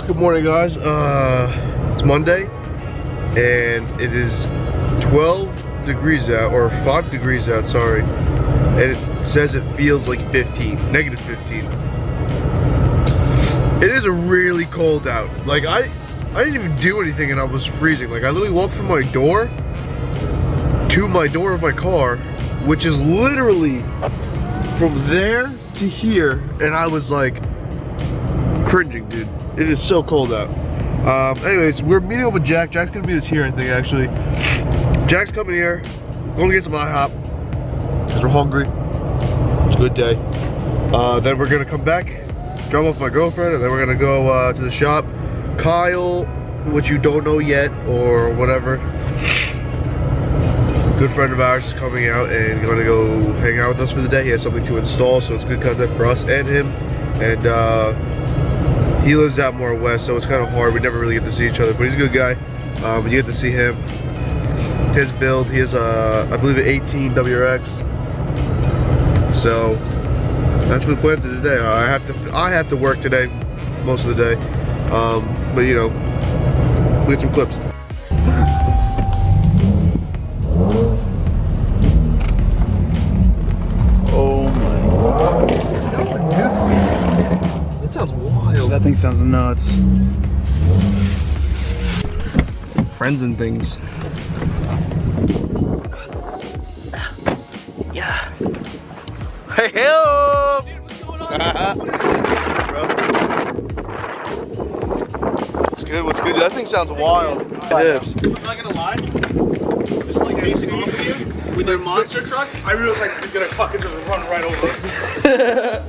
Good morning, guys. It's Monday, and it is 12 degrees out, or 5 degrees out, sorry. And it says it feels like 15, negative 15. It is really cold out. Like, I didn't even do anything and I was freezing. Like, I literally walked from my door to my door of my car, which is literally from there to here, and I was like cringing, dude. It is so cold out. Anyways, we're meeting up with Jack. Jack's gonna meet us here, I think, actually. Jack's coming here. Going to get some IHOP because we're hungry. It's a good day. Then we're gonna come back, drop off my girlfriend, and then we're gonna go to the shop. Kyle, which you don't know yet, or whatever, good friend of ours, is coming out and gonna go hang out with us for the day. He has something to install, so it's good content for us and him. And he lives out more west, so it's kind of hard. We never really get to see each other, but he's a good guy. You get to see him. His build, he has I believe an 18 WRX. So that's what the plan today. I have to work today, most of the day. But you know, we get some clips. Oh my god. That sounds wild. That thing sounds nuts. Friends and things. Yeah. Hey, help! Dude, what's going on? What's good? What's good? That thing sounds wild. It is. I'm not gonna lie, just like facing off of you with their monster truck, I really was like, he's gonna fucking just run right over it.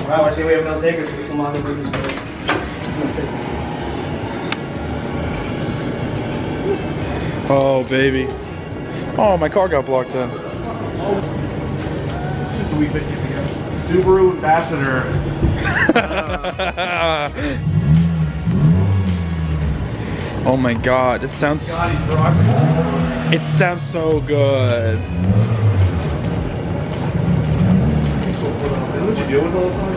Wow, I see we have no takers. We come on and bring this way. Oh baby. Oh, my car got blocked in. It's just a wee bit easier. Subaru Ambassador. Oh my god, it sounds so good. What you doing all the time?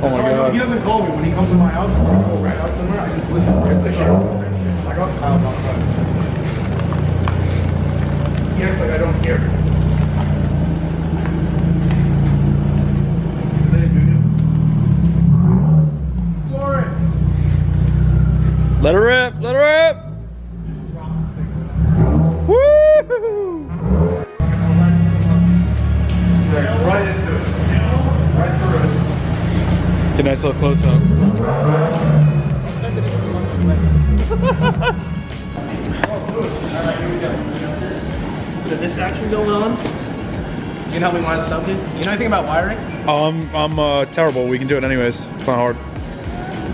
Oh my god. He doesn't call me when he comes to my house. I go right out somewhere. I just listen right there. I got Kyle outside. He acts like I don't hear him. Let her rip, let her rip. Woo! Right into it. Right through it. Get a nice little close up. Alright, here we go. So this action going on. You can help me wire this up, dude. You know anything about wiring? Oh, I'm terrible. We can do it anyways. It's not hard.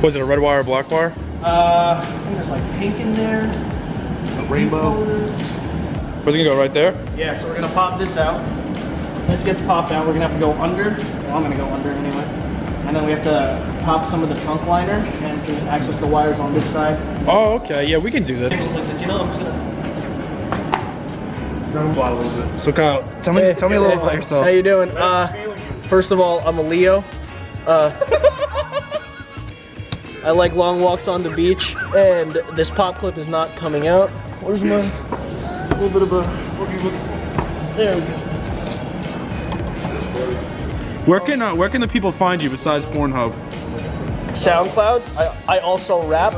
Was it a red wire or black wire? I think there's like pink in there. A rainbow. Where's it gonna go? Right there? Yeah, so we're gonna pop this out. This gets popped out. We're gonna have to go under. Well, I'm gonna go under anyway. And then we have to pop some of the trunk liner and can access the wires on this side. Oh, okay. Yeah, we can do this. Like that, you know, I'm just gonna. So Kyle, tell me a little about yourself. How you doing? First of all, I'm a Leo. I like long walks on the beach, and this pop clip is not coming out. Where's my little bit of a? There we go. Where can the people find you besides Pornhub? SoundCloud. I also rap.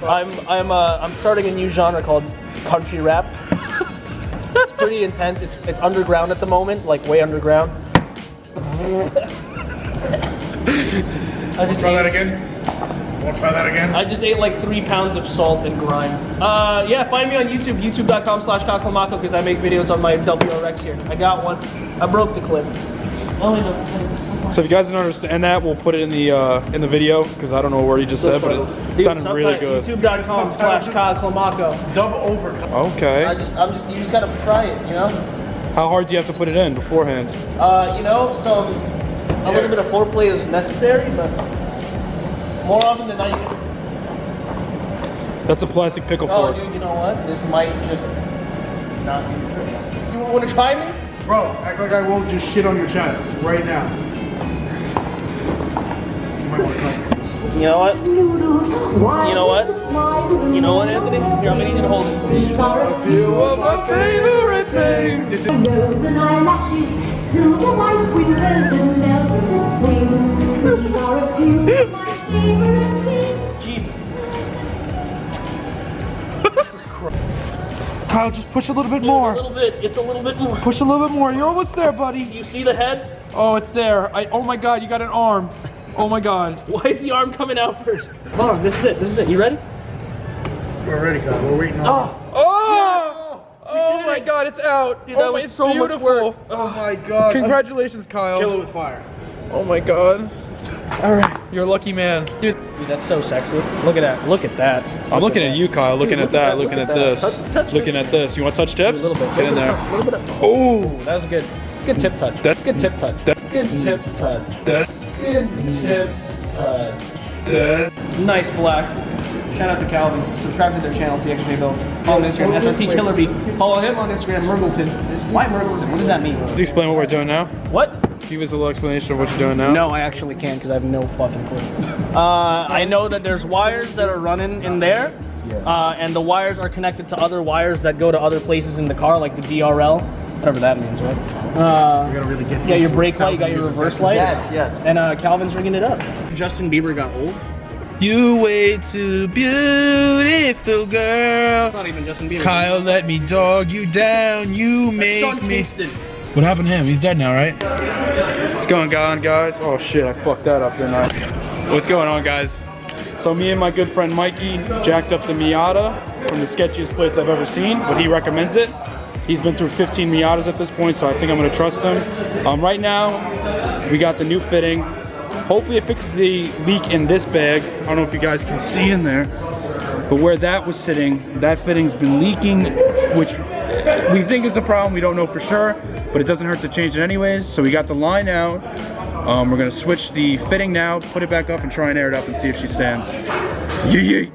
I'm starting a new genre called country rap. It's pretty intense. It's underground at the moment, like way underground. Try that again. Won't try that again. I just ate like 3 pounds of salt and grime. Yeah, find me on YouTube, youtube.com/Kaklamaco, because I make videos on my WRX here. I got one. I broke the clip. Oh, no. So if you guys didn't understand that, we'll put it in the video because I don't know what you just said, but it sounded really good. YouTube.com/Kaklamaco. Dub over. Okay. You just gotta try it, you know? How hard do you have to put it in beforehand? You know, so a little bit of foreplay is necessary, but more often than not, you can. That's a plastic pickle Oh, fork. dude, you know what? This might just not be the trick. You want to try me? Bro, act like I won't just shit on your chest right now. You know what? You know what? You know what, Anthony? Here, I'm gonna need you to hold it. These are a few of my favorite things. Rose and eyelashes, silver white winters and melted springs. These are a few of my favorite things. Jesus. Kyle, just push a little bit more. A little bit. It's a little bit more. Push a little bit more. You're almost there, buddy. You see the head? Oh, it's there. Oh my God, you got an arm. Oh my God. Why is the arm coming out first? Hold on, this is it. This is it. You ready? We're ready, Kyle. We're waiting on. Oh, Oh! Oh my God, it's out. Dude, that oh, was it's so much beautiful. work. Oh my God. Congratulations, Kyle. Kill it with fire. Oh my God. All right, you're a lucky man. dude, that's so sexy. Look at that. Look at that. I'm looking at you, Kyle. Looking Dude, at that. look Looking at at that. this. Touch Looking at this. You want touch tips? A little bit. Get in there. A little bit of, Oh, that was good. Good tip touch. That- Good tip touch. that- Good tip touch. that. Good tip touch. Nice black. Shout out to Calvin. Subscribe to their channel, see extra builds. Follow him on Instagram, SRT Killer Bee. Follow him on Instagram, Mergleton. Why Mergleton? What does that mean? Just explain what we're doing now. What? Give us a little explanation of what you're doing now. No, I actually can't because I have no fucking clue. I know that there's wires that are running in there, and the wires are connected to other wires that go to other places in the car, like the DRL, whatever that means, right? We're gonna really get. You got your brake light, you got your reverse light. Yes. And Calvin's rigging it up. Justin Bieber got old. You way too beautiful, girl. It's not even Justin Bieber. Kyle, let me dog you down. You Sean make me. Kingston. What happened to him? He's dead now, right? What's going on, guys? Oh shit, I fucked that up, didn't I? What's going on, guys? So me and my good friend Mikey jacked up the Miata from the sketchiest place I've ever seen, but he recommends it. He's been through 15 Miatas at this point, so I think I'm gonna trust him. Right now, we got the new fitting. Hopefully it fixes the leak in this bag. I don't know if you guys can see in there, but where that was sitting, that fitting's been leaking, which we think is a problem. We don't know for sure, but it doesn't hurt to change it anyways. So we got the line out. We're gonna switch the fitting now, put it back up and try and air it up and see if she stands. Yee.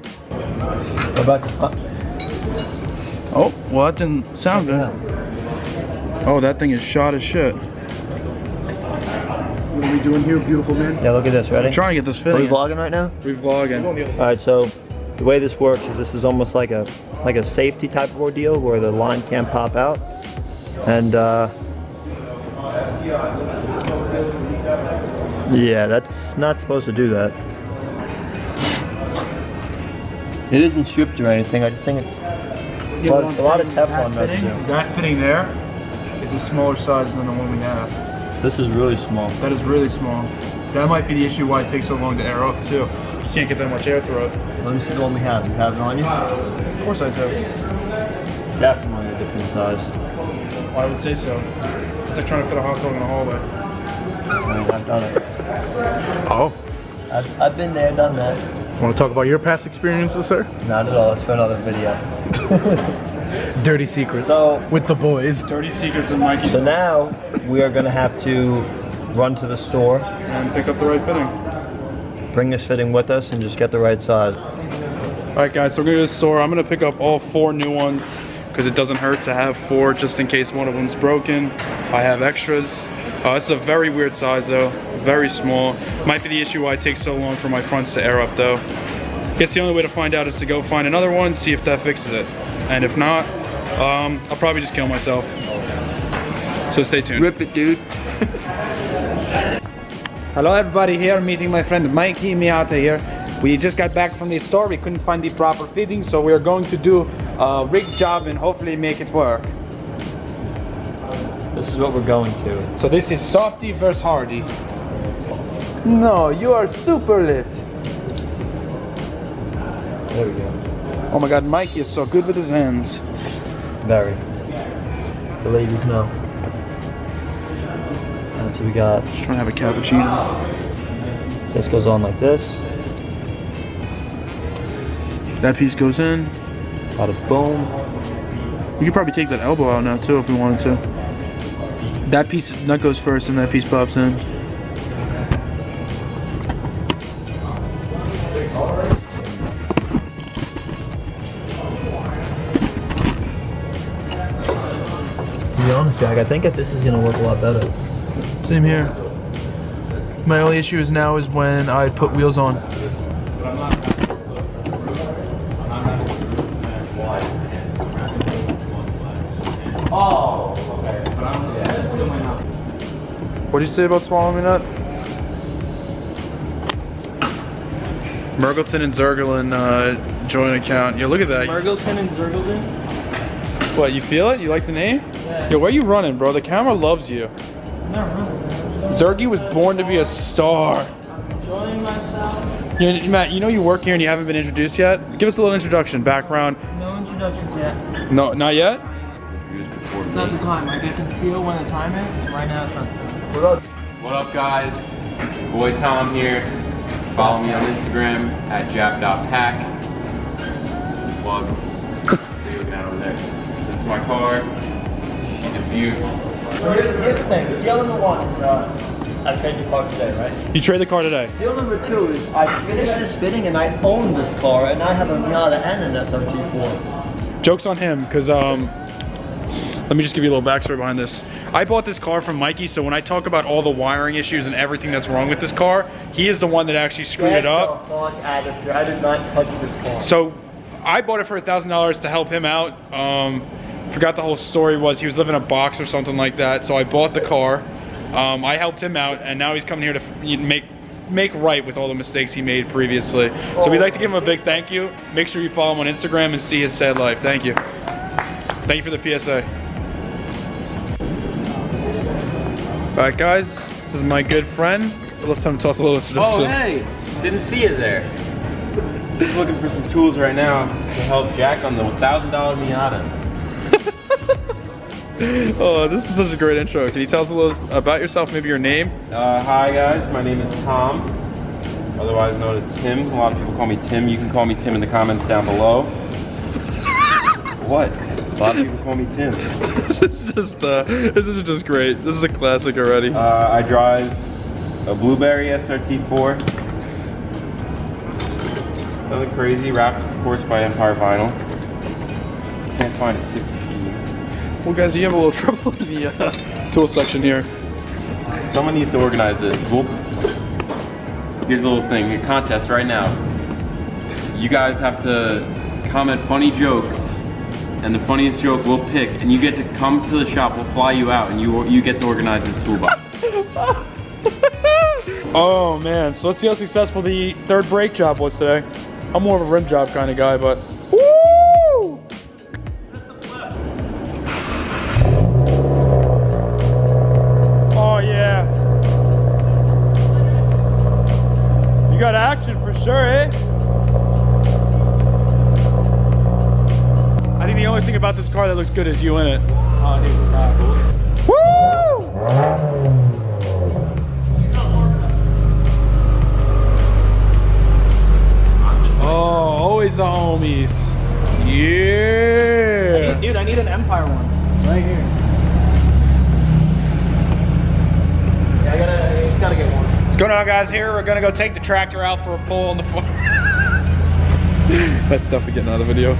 Oh, well that didn't sound good. Oh, that thing is shot as shit. What are we doing here, beautiful man? Yeah, look at this, ready? I'm trying to get this Are fitting. we vlogging right now? We're vlogging. Alright, so the way this works is this is almost like a safety type of ordeal where the line can't pop out. And yeah, that's not supposed to do that. It isn't stripped or anything, I just think it's a lot of Teflon residue. That fitting there is a smaller size than the one we have. This is really small. That is really small. That might be the issue why it takes so long to air up too. You can't get that much air through it. Let me see the one we have. You have it on you? Of course I do. Definitely a different size. I would say so. It's like trying to fit a hot dog in a hallway. I've done it. Oh. I've been there, done that. Want to talk about your past experiences, sir? Not at all, that's for another video. Dirty secrets So- with the boys. Dirty secrets and Mikey's. So now we are gonna have to run to the store, And pick up the right fitting. bring this fitting with us, and just get the right size. Alright guys, so we're going to the store. I'm going to pick up all 4 new ones because it doesn't hurt to have 4 just in case one of them's broken. I have extras. It's a very weird size though, very small. Might be the issue why it takes so long for my fronts to air up though. Guess the only way to find out is to go find another one, see if that fixes it. And if not, I'll probably just kill myself. So stay tuned. Rip it, dude. Hello everybody, here meeting my friend Mikey Miata here. We just got back from the store, we couldn't find the proper fitting, so we're going to do a rig job and hopefully make it work. This is what we're going to. So this is Softy versus Hardy. No, you are super lit. There we go. Oh my god, Mikey is so good with his hands. Very. The ladies know. And so we got, Just trying to have a cappuccino. this goes on like this. That piece goes in. Bada boom. We could probably take that elbow out now too if we wanted to. That piece, that goes first and that piece pops in. To be honest, Jack, I think that this is gonna work a lot better. Same here. My only issue is now is when I put wheels on. What'd you say about swallowing me nut? Mergelton and Zergelin joint account. Yo, look at that. Mergelton and Zergelin? What, you feel it? You like the name? Yeah. Yo, where you running, bro? The camera loves you. No, really. Zergy was born to be a star. Enjoying myself. Yeah, Matt, you know you work here and you haven't been introduced yet? Give us a little introduction, background. No introductions yet. No, not yet? It's not the time. Like, I can feel when the time is, and right now it's not the time. What up, guys? Boy Tom here. Follow me on Instagram at jap.pack. Plug. What are you looking at over there? This is my car. She's a beaut. Here's the thing. Deal number one is I traded the car today, right? You trade the car today? Deal number two is I finished this fitting and I own this car and I have a Miata and an SRT4. Joke's on him, because let me just give you a little backstory behind this. I bought this car from Mikey, so when I talk about all the wiring issues and everything that's wrong with this car, he is the one that actually screwed it up. I did not touch this car. So I bought it for $1,000 to help him out. Forgot the whole story was he was living in a box or something like that, so I bought the car. I helped him out, and now he's coming here to make right with all the mistakes he made previously. So we'd like to give him a big thank you. Make sure you follow him on Instagram and see his sad life. Thank you. Thank you for the PSA. All right, guys, this is my good friend. Let's have him toss a little introduction. Oh, hey! Didn't see you there. Just looking for some tools right now to help Jack on the $1,000 Miata. Oh, this is such a great intro. Can you tell us a little about yourself, maybe your name? Hi, guys. My name is Tom, otherwise known as Tim. A lot of people call me Tim. You can call me Tim in the comments down below. What? A lot of people call me Tim. This is just great. This is a classic already. I drive a Blueberry SRT4. Nothing crazy, wrapped of course by Empire Vinyl. Can't find a 16. Well, guys, you have a little trouble in the tool section here. Someone needs to organize this. Here's a little thing, a contest right now. You guys have to comment funny jokes, and the funniest joke we'll pick, and you get to come to the shop. We'll fly you out, and you get to organize this toolbox. Oh man, so let's see how successful the third brake job was today. I'm more of a rim job kind of guy, but woo! Oh yeah. You got action for sure, eh? I think the only thing about this car that looks good is you in it. Oh, dude, stop. Woo! Oh, always the homies. Yeah. Dude, I need an Empire one. Right here. Yeah, it's gotta get one. What's going on, guys? Here we're gonna go take the tractor out for a pull on the floor. That's definitely getting out of the video.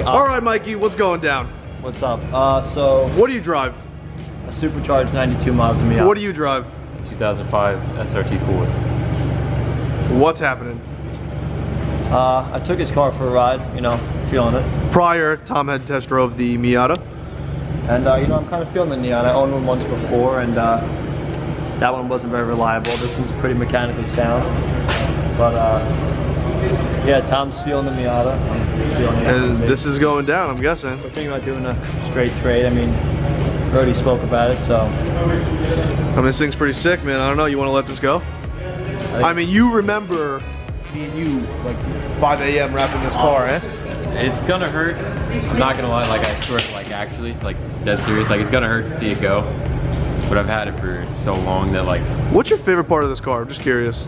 All right, Mikey, what's going down? What's up? So What do you drive? a supercharged 92 Mazda Miata. What do you drive? 2005 SRT4. What's happening? I took his car for a ride, feeling it. Prior, Tom had test drove the Miata. And I'm kind of feeling the Neon. I owned one once before, and that one wasn't very reliable. This one's pretty mechanically sound. But yeah, Tom's feeling the Miata. I'm feeling the And SRT. this is going down, I'm guessing. We're thinking about doing a straight trade. I mean, we already spoke about it, so. I mean, this thing's pretty sick, man. I don't know, you want to let this go? I mean, you remember me and you, like, 5 a.m. wrapping this car, eh? It's gonna hurt. I'm not gonna lie, like I swear, like actually, like dead serious. Like it's gonna hurt to see it go. But I've had it for so long that like. What's your favorite part of this car? I'm just curious.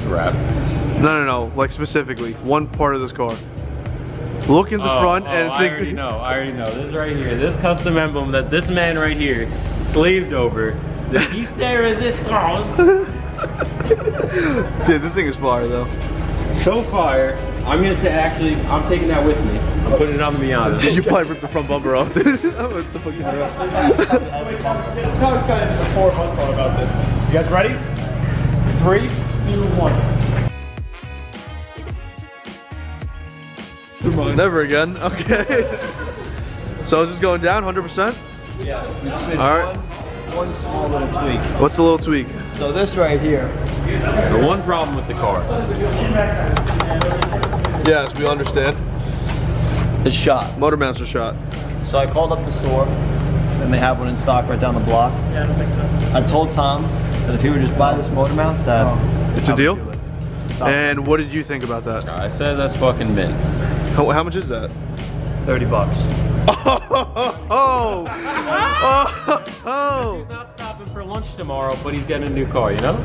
Wrap. No. Like specifically, one part of this car. Look in the front and I think. already know. This right here, this custom emblem that this man right here slaved over. The piece de resistance. Dude, this thing is fire though. So fire. I'm taking that with me. I'm putting it on the Miata. Did you probably rip the front bumper off, dude? What the fucking hell? So excited the four of us about this. You guys ready? 3, 2, 1. Never again. Okay. So is this going down 100%? Yeah. All right. One small little tweak. What's the little tweak? So this right here. The one problem with the car. Yes, we understand. Is shot. Motor mounts are shot. So I called up the store, and they have one in stock right down the block. Yeah, I don't think so. I told Tom that if he would just buy this motor mount, that It's a deal? do it. And what did you think about that? I said that's fucking mint. How much is that? $30. Oh! He's not stopping for lunch tomorrow, but he's getting a new car, you know?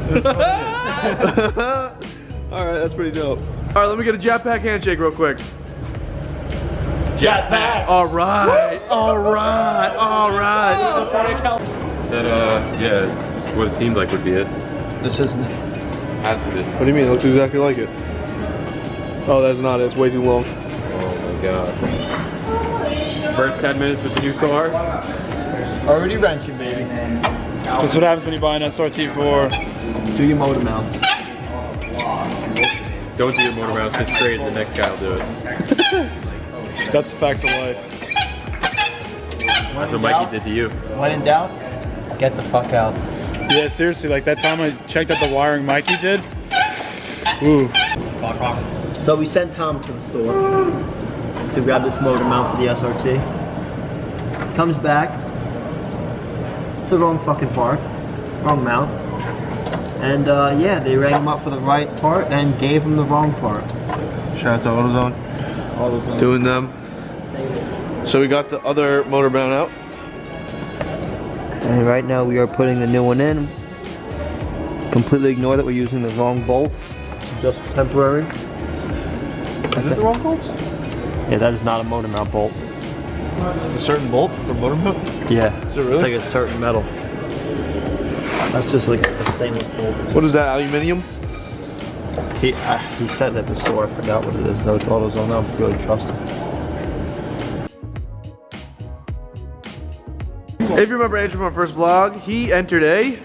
All right, that's pretty dope. All right, let me get a jetpack handshake real quick. Jetpack! All right. Said, yeah, what it seemed like would be it. This isn't it. Has to be. What do you mean? It looks exactly like it. Oh, that's not it. It's way too long. Oh my god. First 10 minutes with the new car. Already wrenching, baby. That's what happens when you buy an SRT4. Do your motor mounts. Don't do your motor mounts, just trade, the next guy will do it. That's the facts of life. That's what Mikey did to you. When in doubt, get the fuck out. Yeah, seriously, like that time I checked out the wiring Mikey did. Ooh. So we sent Tom to the store to grab this motor mount for the SRT. Comes back. It's the wrong fucking part. Wrong mount. And yeah, they rang him up for the right part and gave him the wrong part. Shout out to AutoZone. Doing them. So we got the other motor mount out. And right now we are putting the new one in. Completely ignore that we're using the wrong bolts. Just temporary. Is it the wrong bolts? Yeah, that is not a motor mount bolt. A certain bolt for motor mount? Yeah. Is it really? It's like a certain metal. That's just like a stainless bolt. What is that, aluminium? He said at the store, I forgot what it is though. It's AutoZone, I don't really trust him. If you remember Andrew from our first vlog, he entered a...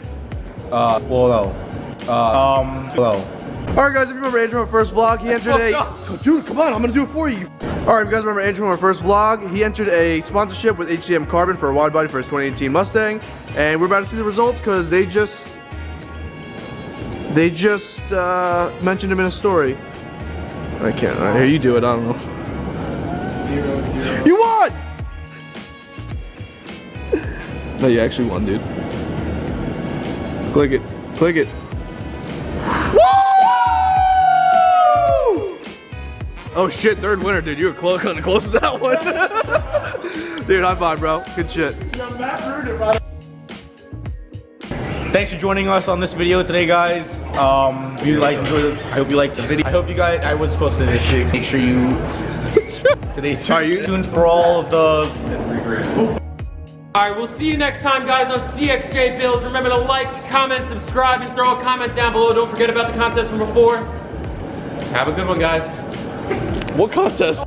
Well, no. Alright guys, if you remember Andrew from our first vlog, he entered a... Dude, come on, I'm gonna do it for you. Alright, if you guys remember Andrew from our first vlog, he entered a sponsorship with HCM Carbon for a wide body for his 2018 Mustang. And we're about to see the results because they just mentioned him in a story. I can't, alright, here, you do it, I don't know. You won! No, you actually won, dude. Click it. Click it. Woo! Oh shit, third winner, dude. You were kind of close to that one. Dude, high five, bro. Good shit. Thanks for joining us on this video today, guys. I hope you liked the video. I hope you guys, I was supposed to this. Make sure you today's tuned for all of the. Alright, we'll see you next time, guys, on CXJ Builds. Remember to like, comment, subscribe, and throw a comment down below. Don't forget about the contest from before. Have a good one, guys. What contest?